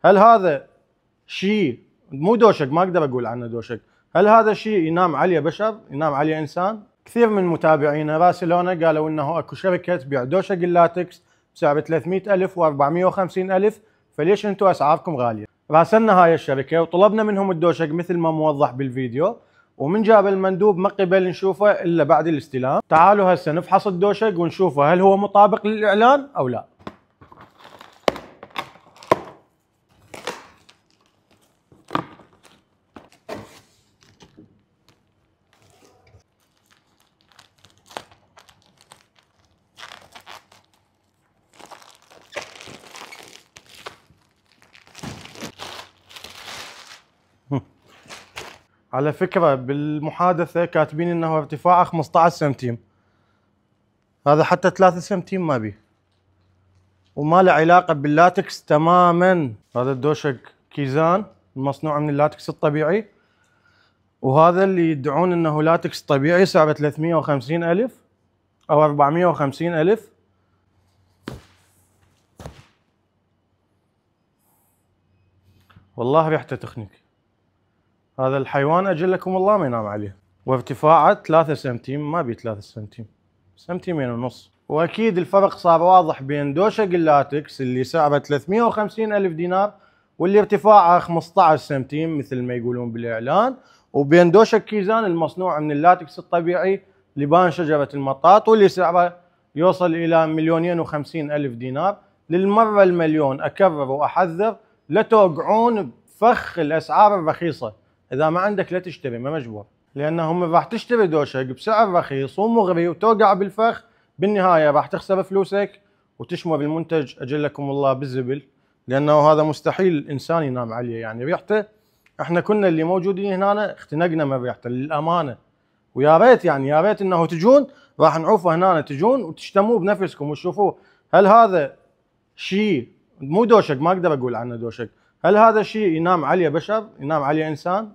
هل هذا شيء مو دوشك، ما اقدر اقول عنه دوشك، هل هذا شيء ينام عليه بشر، ينام عليه انسان؟ كثير من متابعينا راسلونا قالوا انه اكو شركه تبيع دوشك اللاتكس بسعر 300,000 و450,000، فليش انتم اسعاركم غاليه؟ راسلنا هاي الشركه وطلبنا منهم الدوشك مثل ما موضح بالفيديو، ومن جاب المندوب ما قبل نشوفه الا بعد الاستلام. تعالوا هسه نفحص الدوشك ونشوفه هل هو مطابق للاعلان او لا. على فكرة بالمحادثة كاتبين انه ارتفاعه 15 سنتيم، هذا حتى 3 سنتيم ما بيه، وما له علاقة باللاتكس تماما. هذا الدوشك كيزان المصنوع من اللاتكس الطبيعي، وهذا اللي يدعون انه لاتكس طبيعي سعره 350,000 او 450,000. والله ريحته تخنق. هذا الحيوان اجلكم الله ما ينام عليه، وارتفاعه 3 سنتيم ما بي 3 سنتيم، سنتيمين ونص. واكيد الفرق صار واضح بين دوشك اللاتكس اللي سعره 350,000 دينار واللي ارتفاعه 15 سنتيم مثل ما يقولون بالاعلان، وبين دوشك كيزان المصنوع من اللاتكس الطبيعي لبان شجرة المطاط واللي سعره يوصل الى 2,250,000 دينار. للمرة المليون اكرر واحذر، لا توقعون بفخ الاسعار الرخيصة. اذا ما عندك لا تشتري، ما مجبور، لانهم راح تشتري دوشك بسعر رخيص ومغري وتوقع بالفخ، بالنهايه راح تخسر فلوسك وتشمر المنتج اجلكم الله بالزبل، لانه هذا مستحيل الانسان ينام عليه. يعني ريحته احنا كنا اللي موجودين هنا اختنقنا من ريحته للامانه، ويا ريت يعني يا ريت انه تجون، راح نعوفه هنا، تجون وتشتموه بنفسكم وتشوفوه هل هذا شيء مو دوشك، ما اقدر اقول عنه دوشك، هل هذا شيء ينام عليه بشر، ينام عليه انسان؟